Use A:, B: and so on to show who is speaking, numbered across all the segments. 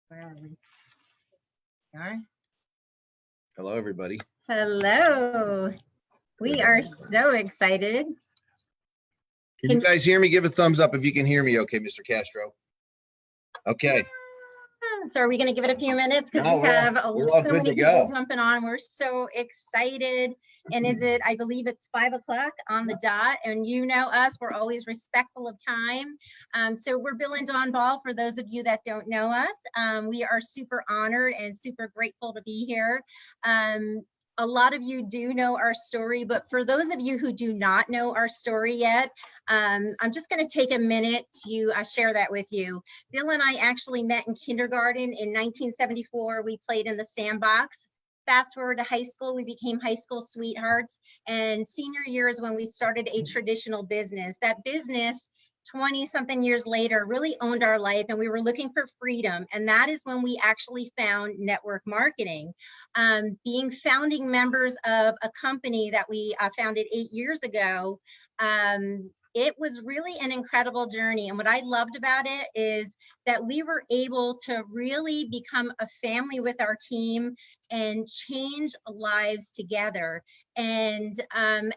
A: Where are we? All right.
B: Hello, everybody.
A: Hello. We are so excited.
B: Can you guys hear me? Give a thumbs up if you can hear me. Okay, Mr. Castro. Okay.
A: So are we going to give it a few minutes? Because
B: No,
A: we have
B: we're all
A: so
B: good
A: many
B: to
A: people
B: go.
A: jumping on. We're so excited. And I believe it's 5 o'clock on the dot. And you know us, we're always respectful of time. So we're Bill and Dawn Ball, for those of you that don't know us. We are super honored and super grateful to be here. A lot of you do know our story, but for those of you who do not know our story yet, I'm just going to take a minute to share that with you. Bill and I actually met in kindergarten in 1974. We played in the sandbox. Fast forward to high school, we became high school sweethearts. And senior year is when we started a traditional business. That business, 20-something years later, really owned our life, and we were looking for freedom. And that is when we actually found network marketing. Being founding members of a company that we founded 8 years ago, it was really an incredible journey. And what I loved about it is that we were able to really become a family with our team and change lives together. And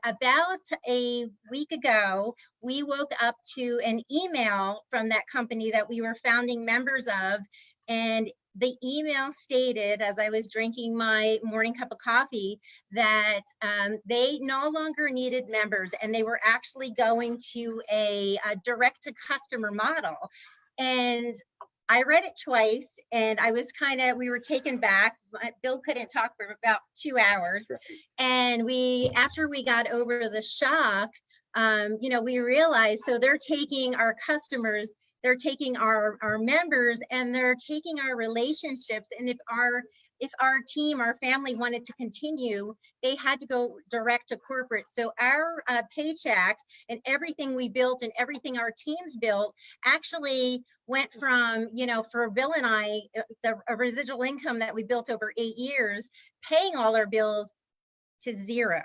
A: about a week ago, we woke up to an email from that company that we were founding members of. And the email stated, as I was drinking my morning cup of coffee, that they no longer needed members, and they were actually going to a direct-to-customer model. And I read it twice, and I was we were taken back. Bill couldn't talk for about 2 hours. And after we got over the shock, we realized, so they're taking our customers, they're taking our members, and they're taking our relationships. And if our team, our family wanted to continue, they had to go direct to corporate. So our paycheck and everything we built and everything our teams built actually went from, for Bill and I, the residual income that we built over 8 years, paying all our bills, to zero.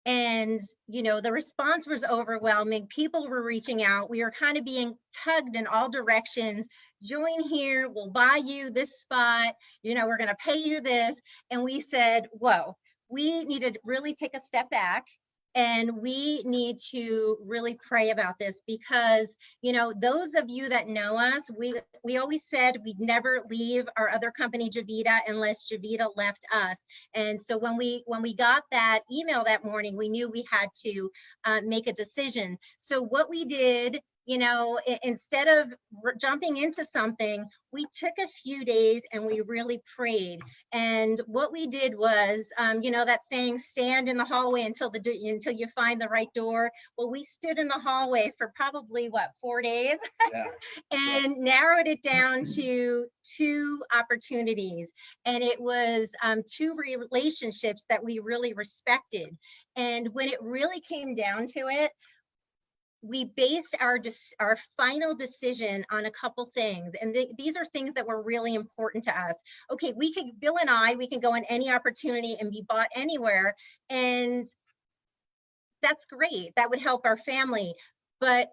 A: And, the response was overwhelming. People were reaching out. We were kind of being tugged in all directions. Join here, we'll buy you this spot, we're going to pay you this. And we said, whoa, we need to really take a step back. And we need to really pray about this, because, those of you that know us, we always said we'd never leave our other company, Javita, unless Javita left us. And so when we got that email that morning, we knew we had to make a decision. So what we did, instead of jumping into something, we took a few days and we really prayed. And what we did was, that saying, stand in the hallway until you find the right door. Well, we stood in the hallway for probably 4 days, yeah. And narrowed it down to 2 opportunities. And it was 2 relationships that we really respected. And when it really came down to it, we based our final decision on a couple things. And these are things that were really important to us. Okay, Bill and I, we can go on any opportunity and be bought anywhere. And that's great. That would help our family, but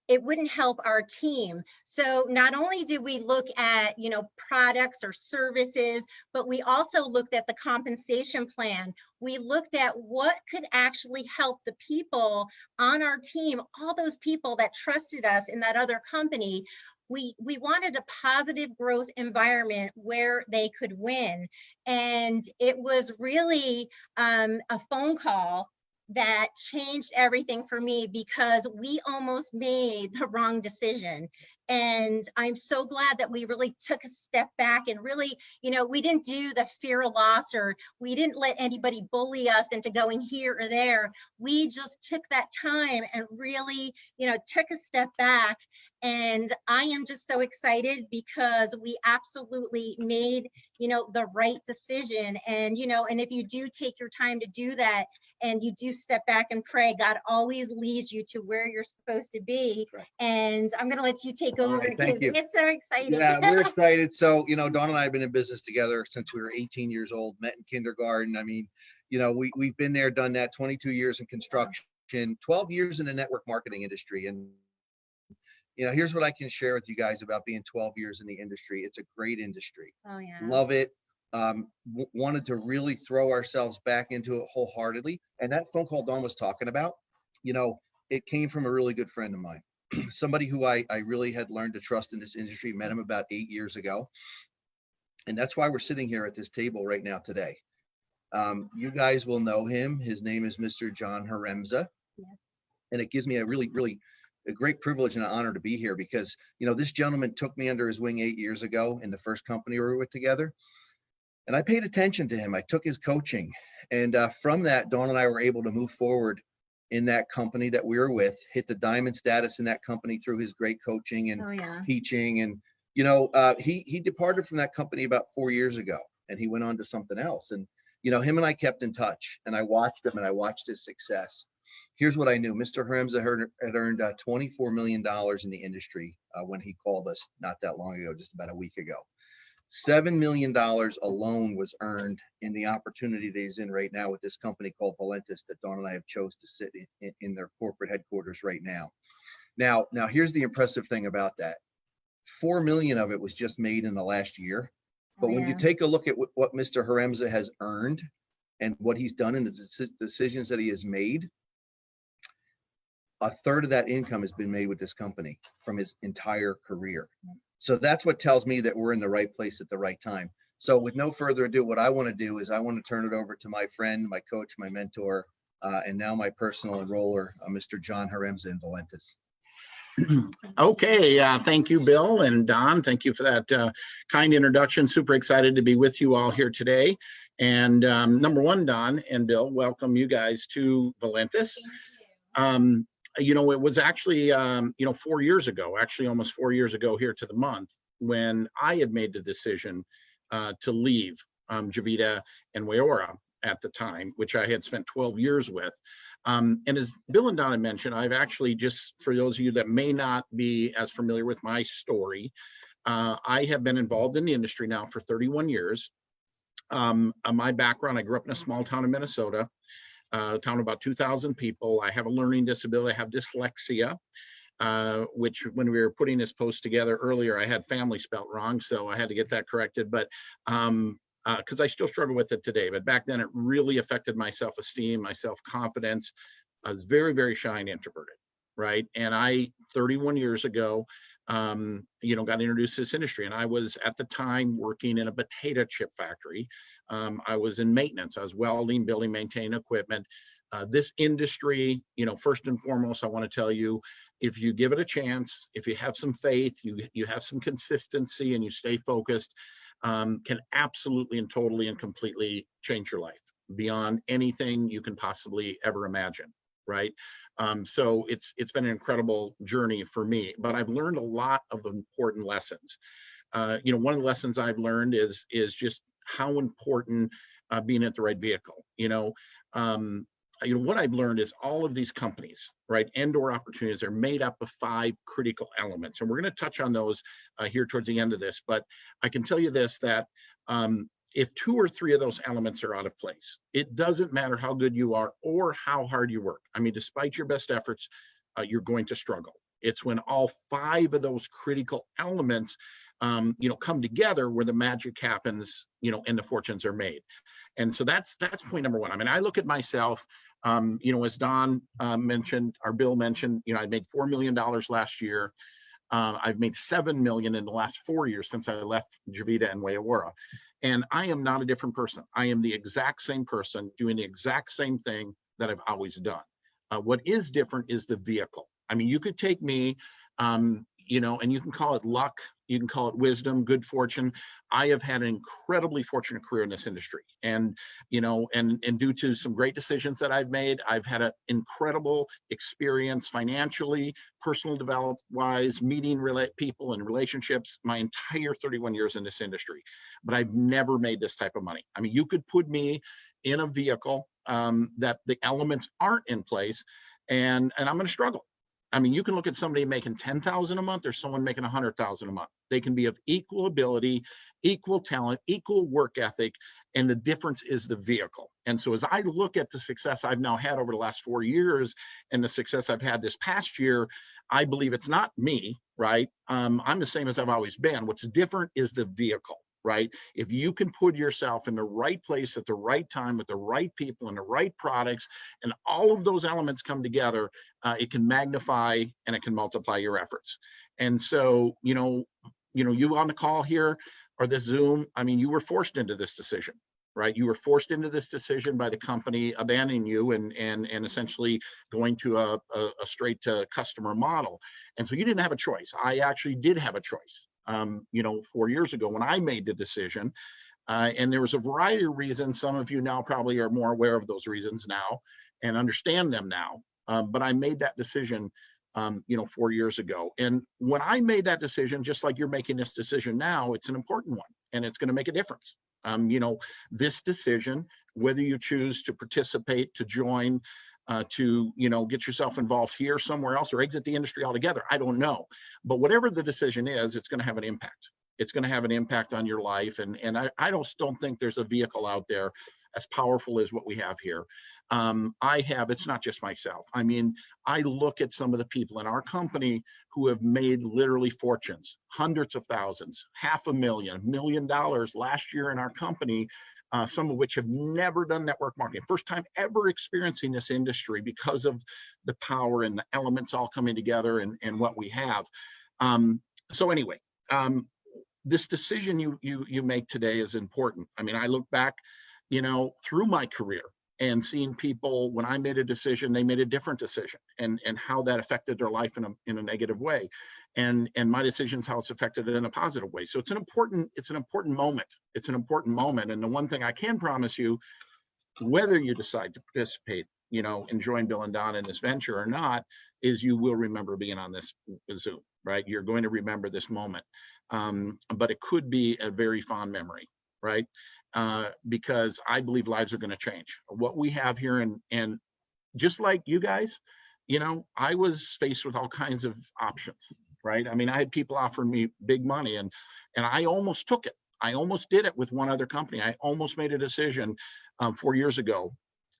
A: it wouldn't help our team. So not only did we look at, products or services, but we also looked at the compensation plan. We looked at what could actually help the people on our team, all those people that trusted us in that other company. We wanted a positive growth environment where they could win. And it was really a phone call that changed everything for me, because we almost made the wrong decision. And I'm so glad that we really took a step back and really, we didn't do the fear of loss, or we didn't let anybody bully us into going here or there. We just took that time and really, took a step back. And I am just so excited, because we absolutely made, the right decision. And, and if you do take your time to do that, and you do step back and pray, God always leads you to where you're supposed to be. Right. And I'm going to let you take over, because it's so exciting.
B: Yeah, we're excited. So, Dawn and I have been in business together since we were 18 years old, met in kindergarten. I mean, we've been there, done that, 22 years in construction, 12 years in the network marketing industry. And You know, here's what I can share with you guys about being 12 years in the industry. It's a great industry.
A: Oh, yeah.
B: Love it. Wanted to really throw ourselves back into it wholeheartedly. And that phone call Dawn was talking about, you know, it came from a really good friend of mine, somebody who I really had learned to trust in this industry, met him about 8 years ago. And that's why we're sitting here at this table right now today. You guys will know him. His name is Mr. John Haremza.
A: Yes.
B: And it gives me a really a great privilege and an honor to be here because, you know, this gentleman took me under his wing 8 years ago in the first company we were with together. And I paid attention to him. I took his coaching. And from that, Dawn and I were able to move forward in that company that we were with, hit the diamond status in that company through his great coaching and
A: Oh, yeah.
B: teaching. And, you know, he departed from that company about 4 years ago and he went on to something else. And, you know, him and I kept in touch and I watched him and I watched his success. Here's what I knew. Mr. Haremza had earned $24 million in the industry when he called us not that long ago, just about a week ago. $7 million alone was earned in the opportunity that he's in right now with this company called Valentus that Dawn and I have chose to sit in their corporate headquarters right now. Now, here's the impressive thing about that. 4 million of it was just made in the last year. But when you take a look at what Mr. Haremza has earned and what he's done and the decisions that he has made, a third of that income has been made with this company from his entire career. So that's what tells me that we're in the right place at the right time. So with no further ado, what I want to do is I want to turn it over to my friend, my coach, my mentor, and now my personal enroller, Mr. John Haremza in Valentus.
C: Okay, thank you, Bill and Don. Thank you for that kind introduction. Super excited to be with you all here today. And number one, Don and Bill, welcome you guys to Valentus. You know, it was actually, 4 years ago, actually almost 4 years ago here to the month, when I had made the decision to leave Javita and Wayora at the time, which I had spent 12 years with. And as Bill and Donna mentioned, I've actually, just for those of you that may not be as familiar with my story, I have been involved in the industry now for 31 years. My background, I grew up in a small town in Minnesota, town of about 2,000 people. I have a learning disability. I have dyslexia, which when we were putting this post together earlier, I had family spelt wrong, so I had to get that corrected. But because I still struggle with it today, but back then it really affected my self-esteem, my self-confidence. I was very, very shy and introverted, right? And I, 31 years ago, got introduced to this industry. And I was at the time working in a potato chip factory. I was in maintenance. I was welding, building, maintaining equipment. This industry, first and foremost, I want to tell you, if you give it a chance, if you have some faith, you have some consistency and you stay focused, can absolutely and totally and completely change your life beyond anything you can possibly ever imagine, right? So it's been an incredible journey for me, but I've learned a lot of important lessons. One of the lessons I've learned is just how important being at the right vehicle. What I've learned is all of these companies, right, and/or opportunities are made up of 5 critical elements. And we're going to touch on those here towards the end of this. But I can tell you this, that if 2 or 3 of those elements are out of place, it doesn't matter how good you are or how hard you work. I mean, despite your best efforts, you're going to struggle. It's when all 5 of those critical elements come together where the magic happens, and the fortunes are made. And so that's point number 1. I mean, I look at myself, as Don mentioned, or Bill mentioned, I made $4 million last year. I've made $7 million in the last 4 years since I left Javita and Wayora. And I am not a different person. I am the exact same person doing the exact same thing that I've always done. What is different is the vehicle. I mean, you could take me, and you can call it luck, you can call it wisdom, good fortune. I have had an incredibly fortunate career in this industry. And, and due to some great decisions that I've made, I've had an incredible experience financially, personal development wise, meeting people and relationships my entire 31 years in this industry. But I've never made this type of money. I mean, you could put me in a vehicle that the elements aren't in place, and I'm going to struggle. I mean, you can look at somebody making 10,000 a month or someone making 100,000 a month. They can be of equal ability, equal talent, equal work ethic, and the difference is the vehicle. And so as I look at the success I've now had over the last 4 years and the success I've had this past year, I believe it's not me, right? I'm the same as I've always been. What's different is the vehicle, right? If you can put yourself in the right place at the right time with the right people and the right products, and all of those elements come together, it can magnify and it can multiply your efforts. And so, you on the call here or this Zoom, I mean, you were forced into this decision, right? You were forced into this decision by the company abandoning you and essentially going to a straight to customer model. And so you didn't have a choice. I actually did have a choice. 4 years ago when I made the decision, and there was a variety of reasons. Some of you now probably are more aware of those reasons now and understand them now. But I made that decision, 4 years ago. And when I made that decision, just like you're making this decision now, it's an important one and it's going to make a difference. This decision, whether you choose to participate, to join, to get yourself involved here somewhere else or exit the industry altogether, I don't know. But whatever the decision is, it's going to have an impact. It's going to have an impact on your life. And I don't think there's a vehicle out there as powerful as what we have here. It's not just myself. I mean, I look at some of the people in our company who have made literally fortunes, hundreds of thousands, $500,000, $1 million last year in our company, some of which have never done network marketing, first time ever experiencing this industry because of the power and the elements all coming together and what we have. So anyway, this decision you make today is important. I mean, I look back, through my career and seeing people, when I made a decision, they made a different decision and how that affected their life in a negative way. And my decisions, how it's affected it in a positive way. So it's an important moment. It's an important moment. And the one thing I can promise you, whether you decide to participate, and join Bill and Don in this venture or not, is you will remember being on this Zoom, right? You're going to remember this moment. But it could be a very fond memory, right? Because I believe lives are going to change. What we have here, and just like you guys, I was faced with all kinds of options, right? I mean, I had people offering me big money and I almost took it. I almost did it with one other company. I almost made a decision 4 years ago.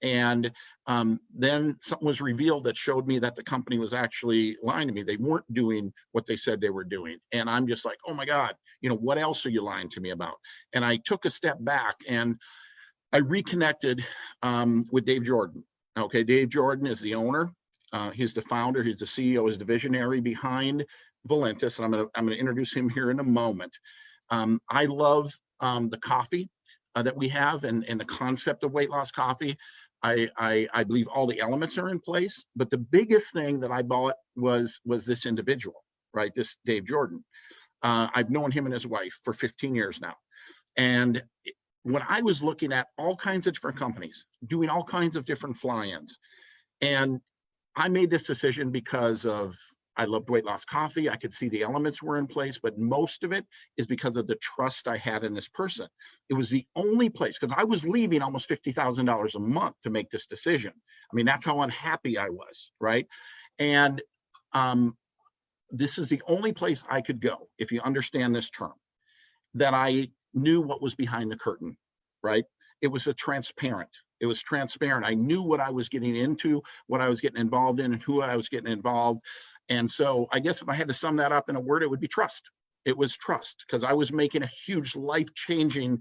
C: And then something was revealed that showed me that the company was actually lying to me. They weren't doing what they said they were doing. And I'm just like, oh my God, what else are you lying to me about? And I took a step back and I reconnected with Dave Jordan. Okay, Dave Jordan is the owner. He's the founder. He's the CEO. He's the visionary behind Valentus. And I'm gonna introduce him here in a moment. I love the coffee that we have and the concept of weight loss coffee. I believe all the elements are in place, but the biggest thing that I bought was this individual, right? This Dave Jordan. I've known him and his wife for 15 years now. And when I was looking at all kinds of different companies, doing all kinds of different fly-ins, and I made this decision because I loved weight loss coffee. I could see the elements were in place, but most of it is because of the trust I had in this person. It was the only place, because I was leaving almost $50,000 a month to make this decision. I mean, that's how unhappy I was, right? And this is the only place I could go, if you understand this term, that I knew what was behind the curtain, right? It was transparent. It was transparent. I knew what I was getting into, what I was getting involved in, and who I was getting involved. And so I guess if I had to sum that up in a word, it would be trust. It was trust, because I was making a huge life-changing,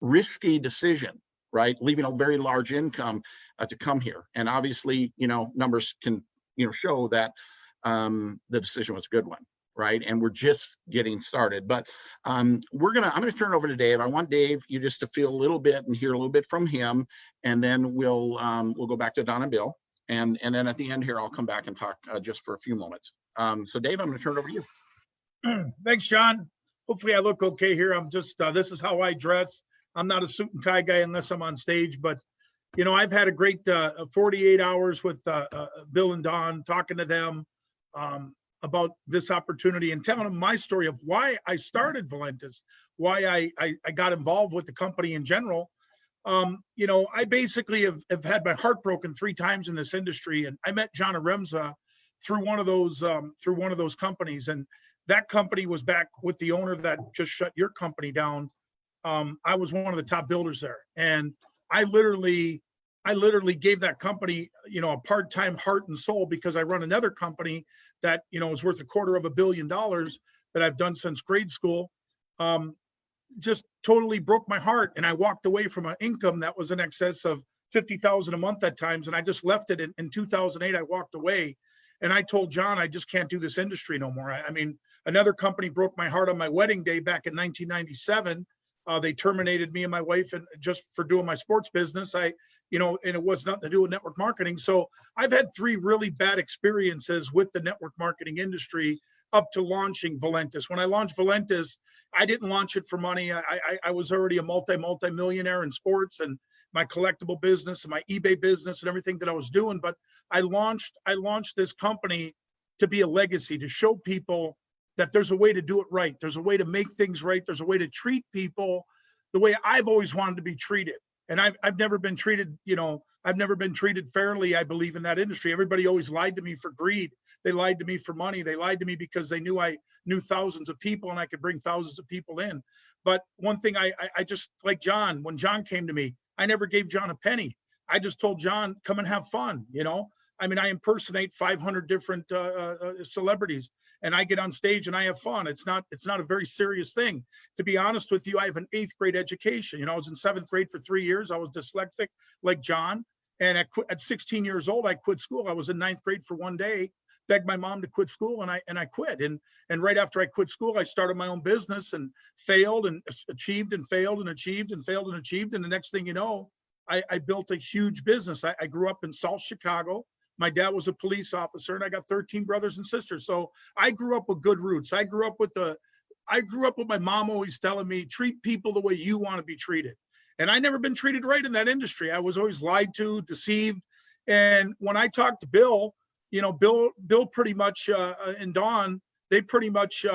C: risky decision, right? Leaving a very large income to come here. And obviously, numbers can, show that the decision was a good one, right? And we're just getting started. But I'm gonna turn it over to Dave. I want Dave, you just to feel a little bit and hear a little bit from him, and then we'll go back to Don and Bill. And then at the end here, I'll come back and talk just for a few moments. So Dave, I'm going to turn it over to you.
D: Thanks, John. Hopefully I look okay here. I'm just, this is how I dress. I'm not a suit and tie guy unless I'm on stage, but I've had a great 48 hours with Bill and Don, talking to them about this opportunity and telling them my story of why I started Valentus, why I got involved with the company in general. I basically have had my heart broken 3 times in this industry. And I met John Aremza through one of those companies. And that company was back with the owner that just shut your company down. I was one of the top builders there. And I literally gave that company, a part-time heart and soul, because I run another company that, is worth $250 million that I've done since grade school. Just totally broke my heart. And I walked away from an income that was in excess of $50,000 a month at times. And I just left it in 2008. I walked away and I told John, I just can't do this industry no more. I mean, another company broke my heart on my wedding day back in 1997. They terminated me and my wife and just for doing my sports business. And it was nothing to do with network marketing. So I've had 3 really bad experiences with the network marketing industry up to launching Valentus. When I launched Valentus, I didn't launch it for money. I was already a multi-millionaire in sports and my collectible business and my eBay business and everything that I was doing. But I launched this company to be a legacy, to show people that there's a way to do it right. There's a way to make things right. There's a way to treat people the way I've always wanted to be treated. And I've never been treated, I've never been treated fairly, I believe, in that industry. Everybody always lied to me for greed. They lied to me for money. They lied to me because they knew I knew thousands of people and I could bring thousands of people in. But one thing I just, like John, when John came to me, I never gave John a penny. I just told John, come and have fun, I mean, I impersonate 500 different celebrities and I get on stage and I have fun. It's not a very serious thing. To be honest with you, I have an 8th grade education. I was in 7th grade for 3 years. I was dyslexic like John. And at 16 years old, I quit school. I was in 9th grade for one day, begged my mom to quit school and I quit. And right after I quit school, I started my own business and failed and achieved and failed and achieved and failed and achieved. And the next thing you know, I built a huge business. I grew up in South Chicago. My dad was a police officer and I got 13 brothers and sisters. So I grew up with good roots. I grew up with my mom always telling me, treat people the way you want to be treated. And I never been treated right in that industry. I was always lied to, deceived. And when I talked to Bill, Bill pretty much, and Don, they pretty much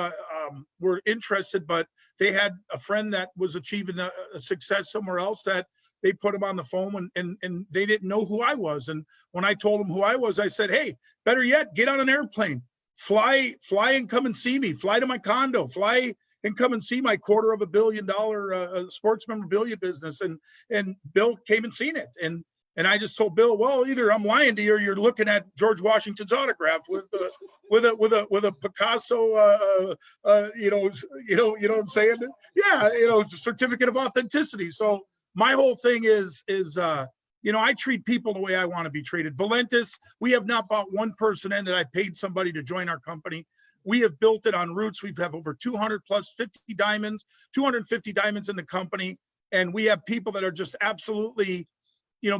D: were interested, but they had a friend that was achieving a success somewhere else that they put him on the phone and they didn't know who I was. And when I told them who I was, I said, hey, better yet, get on an airplane, fly and come and see me, fly to my condo, fly and come and see my $250 million sports memorabilia business. And Bill came and seen it. And I just told Bill, well, either I'm lying to you or you're looking at George Washington's autograph with a Picasso, you know what I'm saying? Yeah, it's a certificate of authenticity. So my whole thing is I treat people the way I want to be treated. Valentus, we have not bought one person in that I paid somebody to join our company. We have built it on roots. We have over 200 plus 250 diamonds in the company. And we have people that are just absolutely,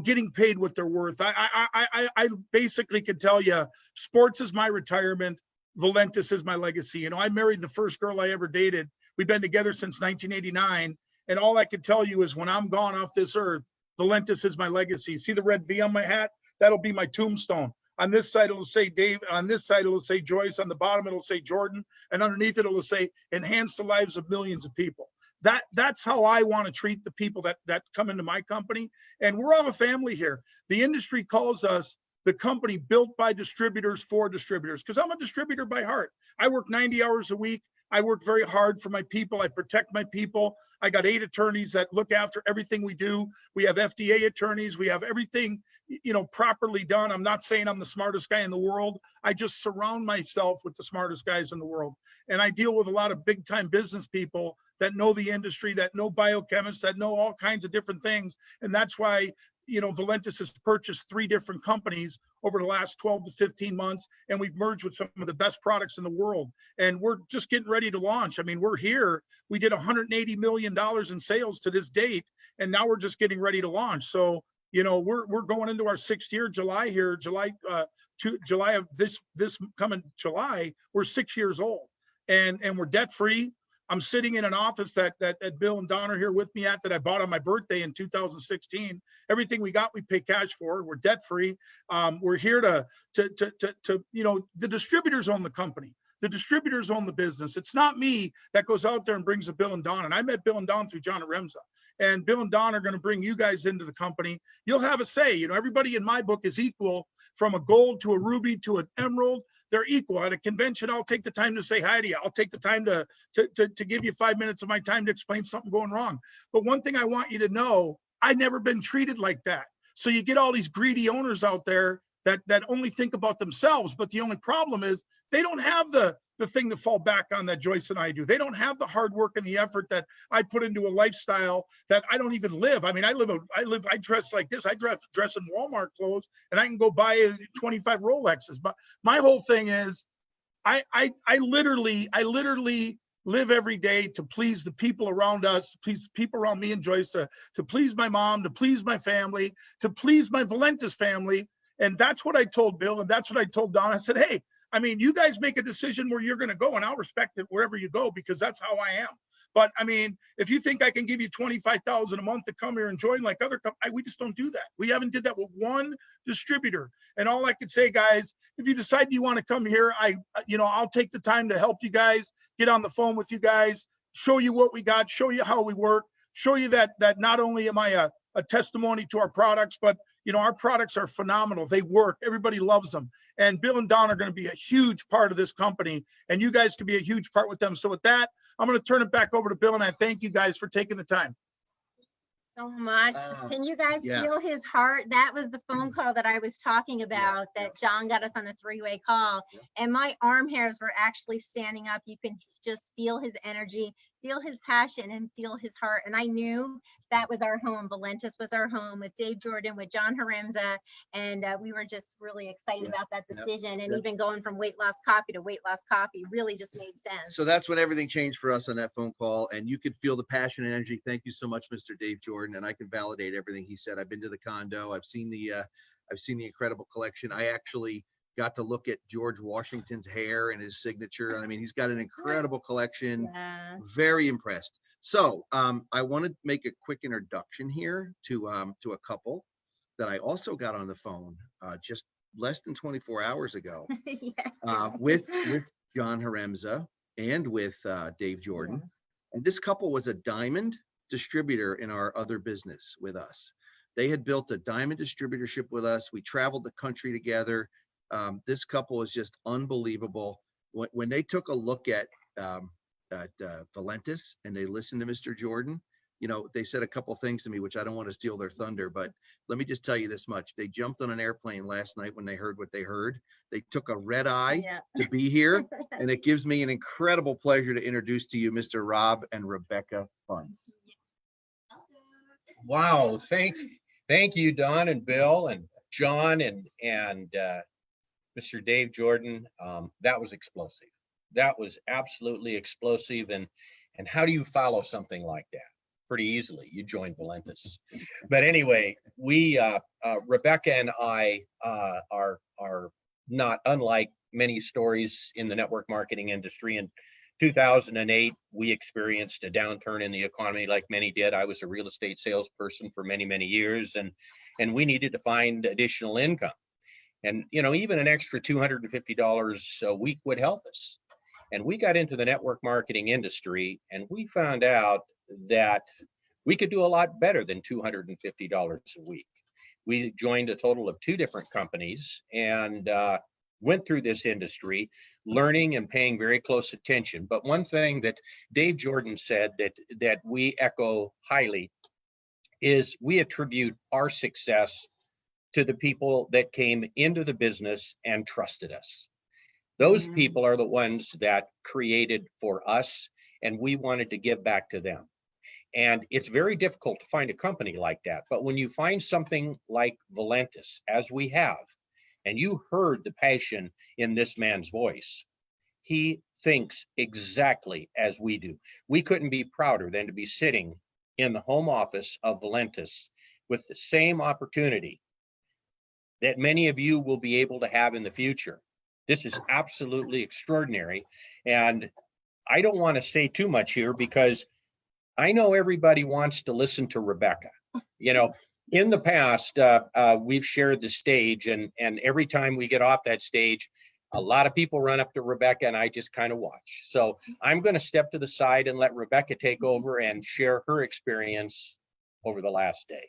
D: getting paid what they're worth. I basically can tell you, sports is my retirement. Valentus is my legacy. I married the first girl I ever dated. We've been together since 1989. And all I can tell you is when I'm gone off this earth, Valentus is my legacy. See the red V on my hat? That'll be my tombstone. On this side, it'll say Dave. On this side, it'll say Joyce. On the bottom, it'll say Jordan. And underneath it, it'll say enhance the lives of millions of people. That's how I want to treat the people that come into my company. And we're all a family here. The industry calls us the company built by distributors for distributors, because I'm a distributor by heart. I work 90 hours a week. I work very hard for my people. I protect my people. I got 8 attorneys that look after everything we do. We have FDA attorneys. We have everything, properly done. I'm not saying I'm the smartest guy in the world. I just surround myself with the smartest guys in the world. And I deal with a lot of big time business people that know the industry, that know biochemists, that know all kinds of different things. And that's why, Valentus has purchased 3 different companies over the last 12 to 15 months, and we've merged with some of the best products in the world. And we're just getting ready to launch. I mean, we're here. We did $180 million in sales to this date, and now we're just getting ready to launch. So, we're going into our 6th year, July of this coming July, we're 6 years old, and we're debt free. I'm sitting in an office that Bill and Don are here with me at, that I bought on my birthday in 2016. Everything we got, we pay cash for. We're debt free. We're here to the distributors own the company. The distributors own the business. It's not me that goes out there and brings a Bill and Don. And I met Bill and Don through John Remza. And Bill and Don are going to bring you guys into the company. You'll have a say. You know, everybody in my book is equal, from a gold to a ruby to an emerald. They're equal. At a convention, I'll take the time to say hi to you. I'll take the time to give you 5 minutes of my time to explain something going wrong. But one thing I want you to know, I've never been treated like that. So you get all these greedy owners out there that only think about themselves. But the only problem is they don't have the thing to fall back on that Joyce and I do. They don't have the hard work and the effort that I put into a lifestyle that I don't even live. I mean, I dress like this. I dress in Walmart clothes, and I can go buy 25 Rolexes. But my whole thing is I literally live every day to please the people around us, to please the people around me and Joyce, to please my mom, to please my family, to please my Valentus family. And that's what I told Bill, and that's what I told Don. I said, hey, I mean, you guys make a decision where you're going to go, and I'll respect it wherever you go, because that's how I am. But I mean, if you think I can give you $25,000 a month to come here and join like other companies, we just don't do that. We haven't did that with one distributor. And all I could say, guys, if you decide you want to come here, I'll take the time to help you guys, get on the phone with you guys, show you what we got, show you how we work, show you that not only am I a testimony to our products, but our products are phenomenal. They work. Everybody loves them. And Bill and Don are going to be a huge part of this company, and you guys can be a huge part with them. So with that, I'm going to turn it back over to Bill, and I thank you guys for taking the time.
A: So much. Can you guys feel his heart? That was the phone call that I was talking about, that John got us on a 3-way call, and my arm hairs were actually standing up. You can just feel his energy, feel his passion, and feel his heart. And I knew that was our home. Valentus was our home, with Dave Jordan, with John Haremza, and we were just really excited about that decision. And even going from weight loss coffee to weight loss coffee really just made sense.
B: So that's when everything changed for us on that phone call, and you could feel the passion and energy. Thank you so much, Mr. Dave Jordan, and I can validate everything he said. I've been to the condo. I've seen the incredible collection. I actually got to look at George Washington's hair and his signature. I mean, he's got an incredible collection.
A: Yes.
B: Very impressed. So I want to make a quick introduction here to a couple that I also got on the phone just less than 24 hours ago
A: Yes.
B: with John Haremza and with Dave Jordan.
A: Yes.
B: And this couple was a diamond distributor in our other business with us. They had built a diamond distributorship with us. We traveled the country together. This couple is just unbelievable. When they took a look at Valentus and they listened to Mr. Jordan, they said a couple things to me, which I don't want to steal their thunder, but let me just tell you this much. They jumped on an airplane last night when they heard what they heard. They took a red eye to be here, and it gives me an incredible pleasure to introduce to you Mr. Rob and Rebecca Funds.
E: Wow, thank you, Don and Bill and John and Mr. Dave Jordan. That was explosive. That was absolutely explosive. And how do you follow something like that? Pretty easily. You join Valentus. But anyway, we Rebecca and I are not unlike many stories in the network marketing industry. In 2008, we experienced a downturn in the economy like many did. I was a real estate salesperson for many, many years, and we needed to find additional income. And, even an extra $250 a week would help us. And we got into the network marketing industry, and we found out that we could do a lot better than $250 a week. We joined a total of 2 different companies and went through this industry, learning and paying very close attention. But one thing that Dave Jordan said that we echo highly is we attribute our success to the people that came into the business and trusted us. Those people are the ones that created for us, and we wanted to give back to them. And it's very difficult to find a company like that. But when you find something like Valentus, as we have, and you heard the passion in this man's voice, he thinks exactly as we do. We couldn't be prouder than to be sitting in the home office of Valentus with the same opportunity that many of you will be able to have in the future. This is absolutely extraordinary. And I don't want to say too much here because I know everybody wants to listen to Rebecca. In the past, we've shared the stage, and every time we get off that stage, A lot of people run up to Rebecca and I just kind of watch. So I'm going to step to the side and let Rebecca take over and share her experience over the last day.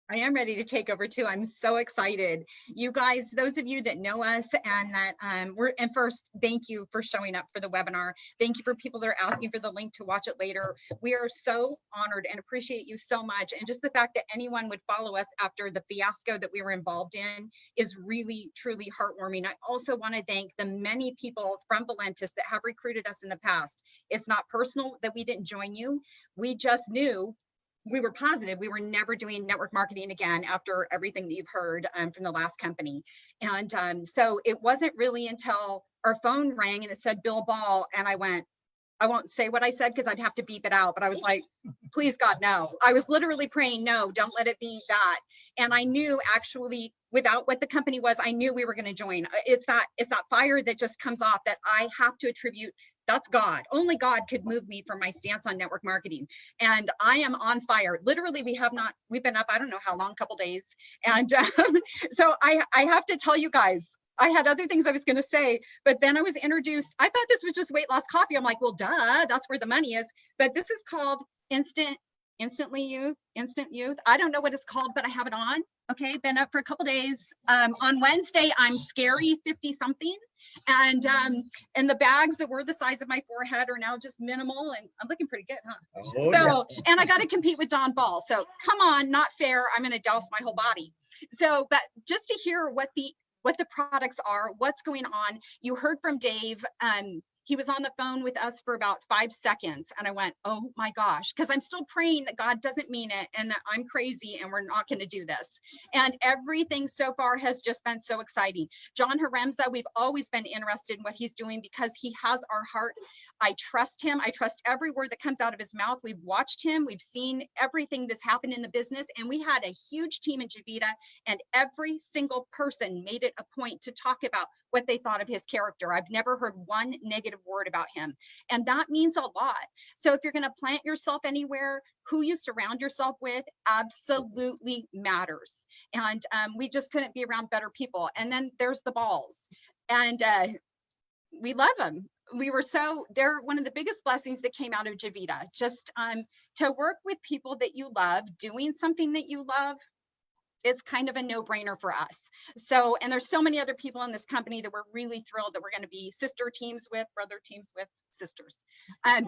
F: I am ready to take over too. I'm so excited. You guys, those of you that know us and that and first, thank you for showing up for the webinar. Thank you for people that are asking for the link to watch it later. We are so honored and appreciate you so much. And just the fact that anyone would follow us after the fiasco that we were involved in is really, truly heartwarming. I also want to thank the many people from Valentus that have recruited us in the past. It's not personal that we didn't join you. We just knew, we were positive we were never doing network marketing again after everything that you've heard from the last company. And so it wasn't really until our phone rang and it said Bill Ball, and I went, I won't say what I said because I'd have to beep it out, but I was like, please God, no. I was literally praying, no, don't let it be that. And I knew actually without what the company was, I knew we were going to join. It's that fire that just comes off that I have to attribute. That's God. Only God could move me from my stance on network marketing. And I am on fire. Literally, we've been up, I don't know how long, couple days. And so I have to tell you guys, I had other things I was going to say, but then I was introduced. I thought this was just weight loss coffee. I'm like, well, duh, that's where the money is. But this is called instant youth. I don't know what it's called, but I have it on. Okay, been up for a couple days. On Wednesday, I'm scary 50 something. And the bags that were the size of my forehead are now just minimal, and I'm looking pretty good, huh?
E: Oh,
F: So, and I got to compete with Don Ball. So come on, not fair. I'm going to douse my whole body. So, but just to hear what the products are, what's going on. You heard from Dave. He was on the phone with us for about 5 seconds. And I went, oh my gosh, because I'm still praying that God doesn't mean it and that I'm crazy and we're not going to do this. And everything so far has just been so exciting. John Haremza, we've always been interested in what he's doing because he has our heart. I trust him. I trust every word that comes out of his mouth. We've watched him. We've seen everything that's happened in the business. And we had a huge team in Javita, and every single person made it a point to talk about what they thought of his character. I've never heard one negative word about him. And that means a lot. So if you're going to plant yourself anywhere, who you surround yourself with absolutely matters. And we just couldn't be around better people. And then there's the Balls. And we love them. They're one of the biggest blessings that came out of Javita. Just to work with people that you love, doing something that you love, it's kind of a no-brainer for us. So, and there's so many other people in this company that we're really thrilled that we're going to be sister teams with, brother teams with, sisters. And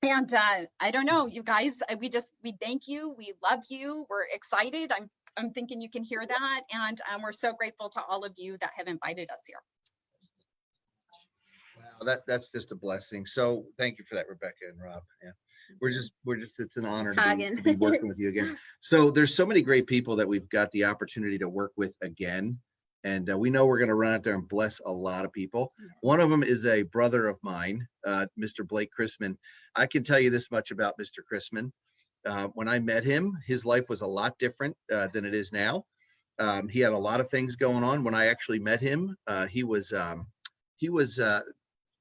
F: I don't know, you guys, we thank you. We love you. We're excited. I'm thinking you can hear that. And we're so grateful to all of you that have invited us here.
B: Wow, that's just a blessing. So thank you for that, Rebecca and Rob. Yeah. We're just, it's an honor to be working with you again. So there's so many great people that we've got the opportunity to work with again. And we know we're going to run out there and bless a lot of people. One of them is a brother of mine, Mr. Blake Chrisman. I can tell you this much about Mr. Chrisman. When I met him, his life was a lot different than it is now. He had a lot of things going on. When I actually met him, he was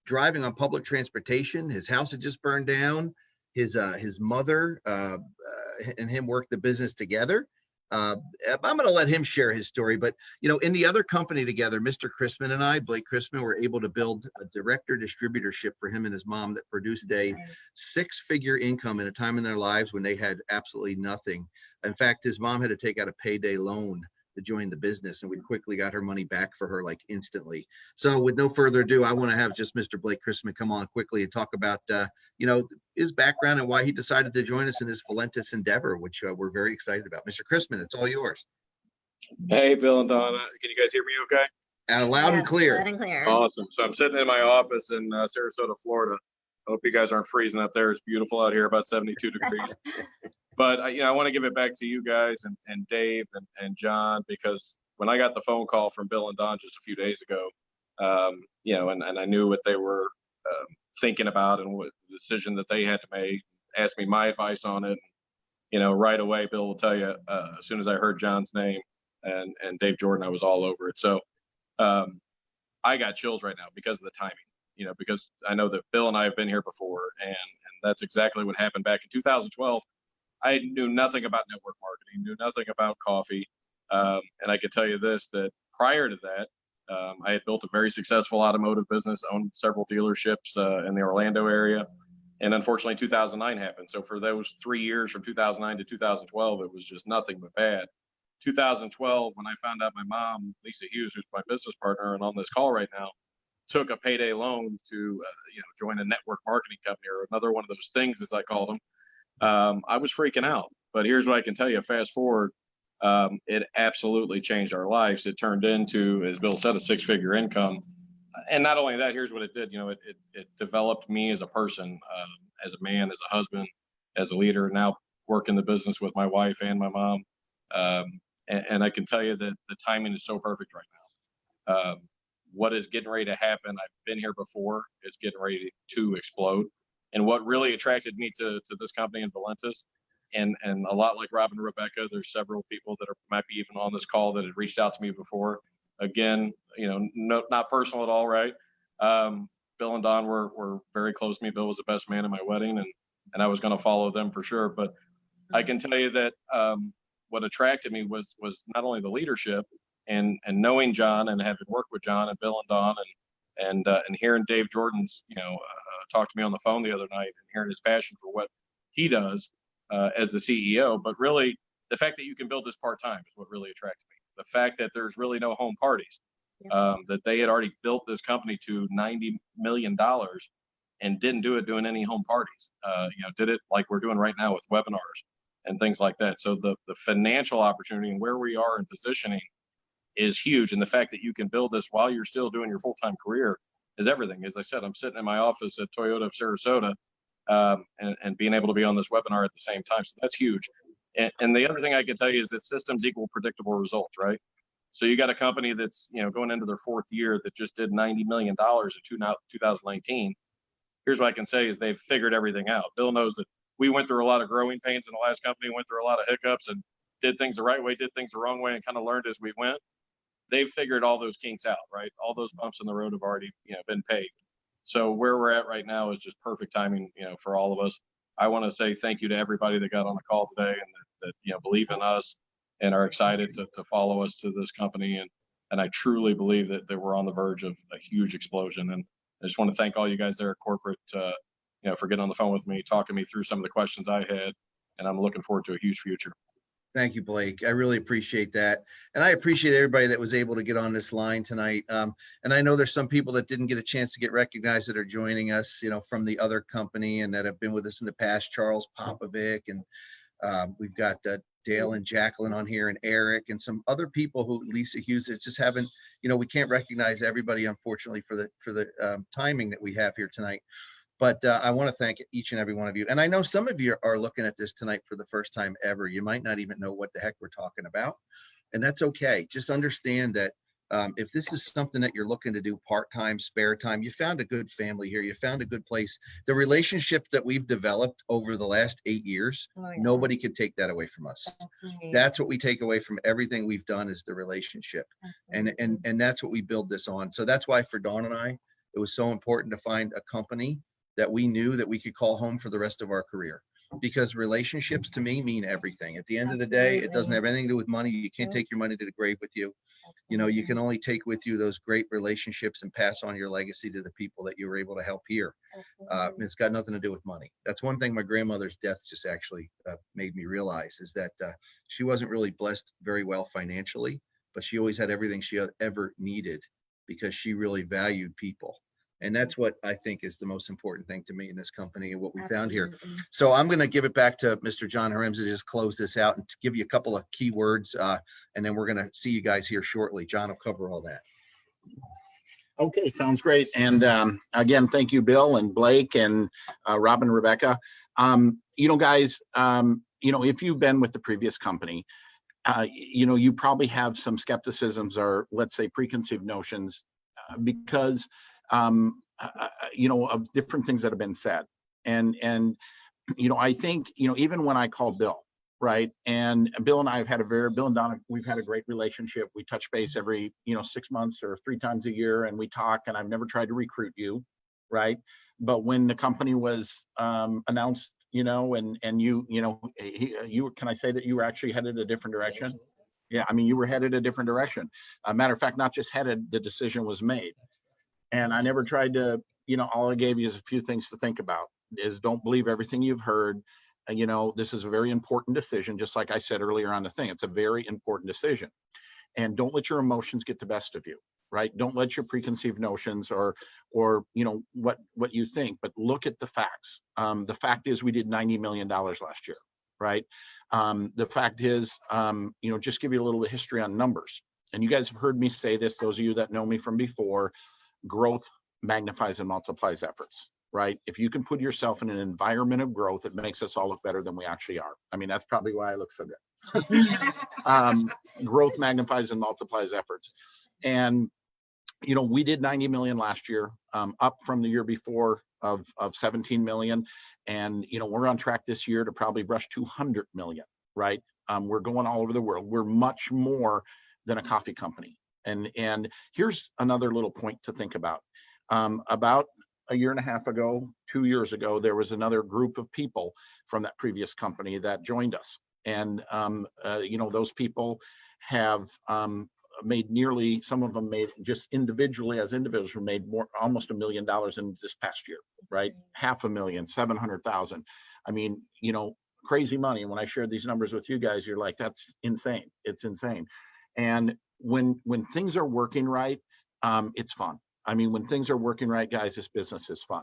B: driving on public transportation. His house had just burned down. His mother and him worked the business together. I'm going to let him share his story, but in the other company together, Mr. Chrisman and I, Blake Chrisman, were able to build a director distributorship for him and his mom that produced a 6-figure income in a time in their lives when they had absolutely nothing. In fact, his mom had to take out a payday loan to join the business, and we quickly got her money back for her like instantly. So with no further ado, I want to have just Mr. Blake Chrisman come on quickly and talk about his background and why he decided to join us in this Valentus endeavor, which we're very excited about. Mr. Chrisman, it's all yours.
G: Hey, Bill and Donna, can you guys hear me okay?
B: Loud and clear.
A: Loud and clear.
G: Awesome. So I'm sitting in my office in Sarasota, Florida. I hope you guys aren't freezing up there. It's beautiful out here, about 72 degrees. But I want to give it back to you guys and Dave and John, because when I got the phone call from Bill and Don just a few days ago, and I knew what they were thinking about and what decision that they had to make, asked me my advice on it. Right away, Bill will tell you, as soon as I heard John's name and Dave Jordan, I was all over it. So I got chills right now because of the timing, because I know that Bill and I have been here before, and that's exactly what happened back in 2012. I knew nothing about network marketing, knew nothing about coffee. And I can tell you this, that prior to that, I had built a very successful automotive business, owned several dealerships in the Orlando area. And unfortunately, 2009 happened. So for those 3 years from 2009 to 2012, it was just nothing but bad. 2012, when I found out my mom, Lisa Hughes, who's my business partner and on this call right now, took a payday loan to join a network marketing company, or another one of those things, as I called them, I was freaking out. But here's what I can tell you. Fast forward, it absolutely changed our lives. It turned into, as Bill said, a six-figure income. And not only that, here's what it did. It developed me as a person, as a man, as a husband, as a leader. Now work in the business with my wife and my mom. And I can tell you that the timing is so perfect right now. What is getting ready to happen, I've been here before, it's getting ready to explode. And what really attracted me to this company in Valentus, and a lot like Rob and Rebecca, there's several people that might be even on this call that had reached out to me before. Again, not personal at all, right? Bill and Don were very close to me. Bill was the best man at my wedding, and I was going to follow them for sure. But I can tell you that what attracted me was not only the leadership and knowing John and having worked with John and Bill and Don and hearing Dave Jordan's talk to me on the phone the other night and hearing his passion for what he does as the CEO. But really, the fact that you can build this part-time is what really attracted me. The fact that there's really no home parties, that they had already built this company to $90 million and didn't do it doing any home parties. Did it like we're doing right now with webinars and things like that. So the financial opportunity and where we are in positioning is huge. And the fact that you can build this while you're still doing your full-time career is everything. As I said, I'm sitting in my office at Toyota of Sarasota and being able to be on this webinar at the same time. So that's huge. And the other thing I can tell you is that systems equal predictable results, right? So you got a company that's going into their fourth year that just did $90 million in 2019. Here's what I can say is they've figured everything out. Bill knows that we went through a lot of growing pains in the last company, went through a lot of hiccups and did things the right way, did things the wrong way, and kind of learned as we went. They've figured all those kinks out, right? All those bumps in the road have already been paved. So where we're at right now is just perfect timing, for all of us. I want to say thank you to everybody that got on the call today and that believe in us and are excited to follow us to this company. And I truly believe that we're on the verge of a huge explosion. And I just want to thank all you guys there at corporate, for getting on the phone with me, talking me through some of the questions I had. And I'm looking forward to a huge future.
B: Thank you, Blake. I really appreciate that. And I appreciate everybody that was able to get on this line tonight. And I know there's some people that didn't get a chance to get recognized that are joining us, from the other company and that have been with us in the past, Charles Popovic, and we've got Dale and Jacqueline on here, and Eric, and some other people who, Lisa Hughes, that just haven't, we can't recognize everybody, unfortunately, for the timing that we have here tonight. But I want to thank each and every one of you. And I know some of you are looking at this tonight for the first time ever. You might not even know what the heck we're talking about. And that's okay. Just understand that if this is something that you're looking to do part-time, spare time, you found a good family here. You found a good place. The relationship that we've developed over the last 8 years, nobody could take that away from us. That's what we take away from everything we've done is the relationship. And that's what we build this on. So that's why for Dawn and I, it was so important to find a company that we knew that we could call home for the rest of our career, because relationships to me mean everything. At the end of the day, it doesn't have anything to do with money. You can't take your money to the grave with you. You can only take with you those great relationships and pass on your legacy to the people that you were able to help here. It's got nothing to do with money. That's one thing my grandmother's death just actually made me realize, is that she wasn't really blessed very well financially, but she always had everything she ever needed because she really valued people. And that's what I think is the most important thing to me in this company and what we found here. So I'm going to give it back to Mr. John Haremza to just close this out and to give you a couple of key words, and then we're going to see you guys here shortly. John will cover all that.
C: Okay, sounds great. And again, thank you, Bill and Blake and Rob and Rebecca. Guys, if you've been with the previous company, you probably have some skepticisms or, let's say, preconceived notions because of different things that have been said. And I think, even when I called Bill, right, and Bill and I have had Bill and Donna, we've had a great relationship. We touch base every, 6 months or 3 times a year, and we talk, and I've never tried to recruit you, right? But when the company was announced, and you can I say that you were actually headed a different direction? Yeah, I mean, you were headed a different direction. Matter of fact, not just headed, the decision was made. And I never tried to, all I gave you is a few things to think about. Is don't believe everything you've heard. This is a very important decision, just like I said earlier on the thing. It's a very important decision. And don't let your emotions get the best of you, right? Don't let your preconceived notions or what you think, but look at the facts. The fact is we did $90 million last year, right? The fact is, just give you a little bit of history on numbers. And you guys have heard me say this, those of you that know me from before, growth magnifies and multiplies efforts, right? If you can put yourself in an environment of growth, it makes us all look better than we actually are. I mean, that's probably why I look so good. Growth magnifies and multiplies efforts. And, we did 90 million last year, up from the year before of 17 million. And, we're on track this year to probably brush 200 million, right? We're going all over the world. We're much more than a coffee company. And here's another little point to think about. About a year and a half ago, 2 years ago, there was another group of people from that previous company that joined us. And, those people have made nearly, some of them made just individually as individuals, made almost $1 million in this past year, right? $500,000, 700,000. I mean, crazy money. When I shared these numbers with you guys, you're like, that's insane. It's insane. And when things are working right, it's fun. I mean, when things are working right, guys, this business is fun.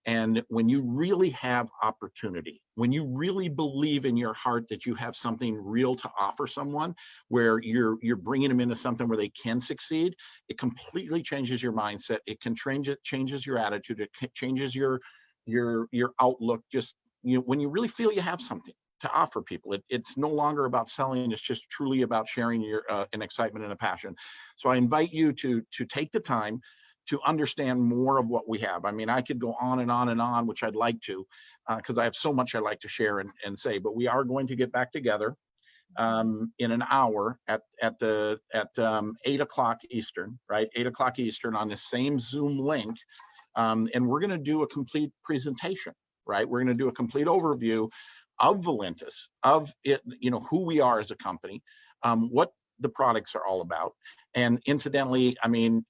C: And when you really have opportunity, when you really believe in your heart that you have something real to offer someone, where you're bringing them into something where they can succeed, it completely changes your mindset. It can changes your attitude. It changes your outlook. Just, when you really feel you have something to offer people, it's no longer about selling. It's just truly about sharing your an excitement and a passion. So I invite you to take the time to understand more of what we have. I mean, I could go on and on and on, which I'd like to, because I have so much I'd like to share and say, but we are going to get back together in an hour at 8 o'clock Eastern, right? 8 o'clock Eastern on the same Zoom link. And we're going to do a complete presentation, right? We're going to do a complete overview of Valentus, of it, who we are as a company, what the products are all about. And incidentally, I mean,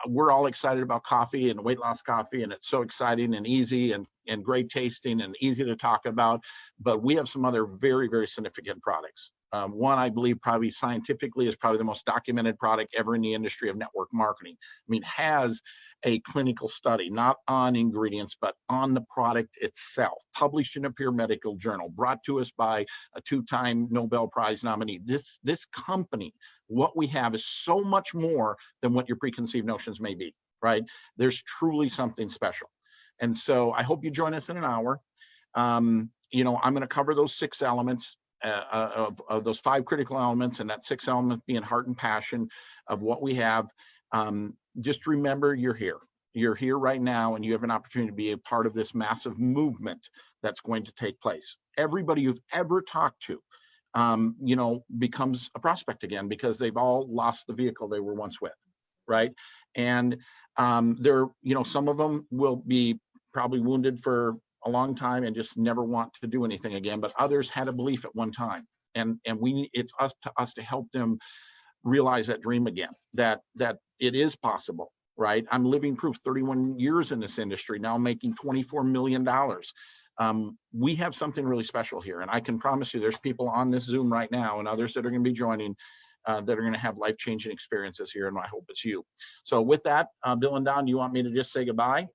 C: we're all excited about coffee and weight loss coffee, and it's so exciting and easy and great tasting and easy to talk about. But we have some other very, very significant products. One, I believe, probably scientifically is probably the most documented product ever in the industry of network marketing. I mean, has a clinical study, not on ingredients, but on the product itself, published in a peer medical journal, brought to us by a 2-time Nobel Prize nominee. This company, what we have is so much more than what your preconceived notions may be, right? There's truly something special. And so I hope you join us in an hour. I'm going to cover those 6 elements of those 5 critical elements, and that 6th element being heart and passion of what we have. Just remember, you're here. You're here right now, and you have an opportunity to be a part of this massive movement that's going to take place. Everybody you've ever talked to, becomes a prospect again, because they've all lost the vehicle they were once with, right? And some of them will be probably wounded for a long time and just never want to do anything again, but others had a belief at one time, and it's up to us to help them realize that dream again, that it is possible, right? I'm living proof. 31 years in this industry now, making $24 million. We have something really special here, and I can promise you there's people on this Zoom right now and others that are going to be joining that are going to have life-changing experiences here, and I hope it's you. So with that, Bill and Don, do you want me to just say goodbye?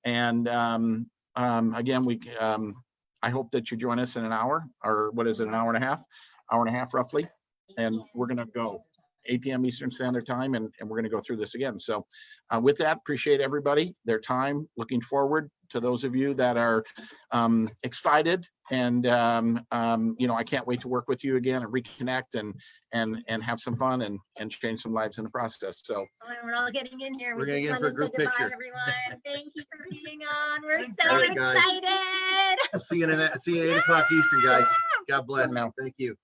C: And again, I hope that you join us in an hour, or what is it, an hour and a half roughly, and we're going to go 8 p.m. Eastern Standard Time, and we're going to go through this again. So with that, appreciate everybody, their time. Looking forward to those of you that are excited, and I can't wait to work with you again and reconnect and have some fun and change some lives in the process. So
A: We're all getting in here.
B: We're gonna
A: just
B: get in for a
A: wanna
B: group
A: say goodbye,
B: picture.
A: Everyone, thank you for being on. We're so
B: All right, guys.
A: excited.
B: See you at 8 o'clock Eastern, guys. God bless.
C: Now.
B: Thank you.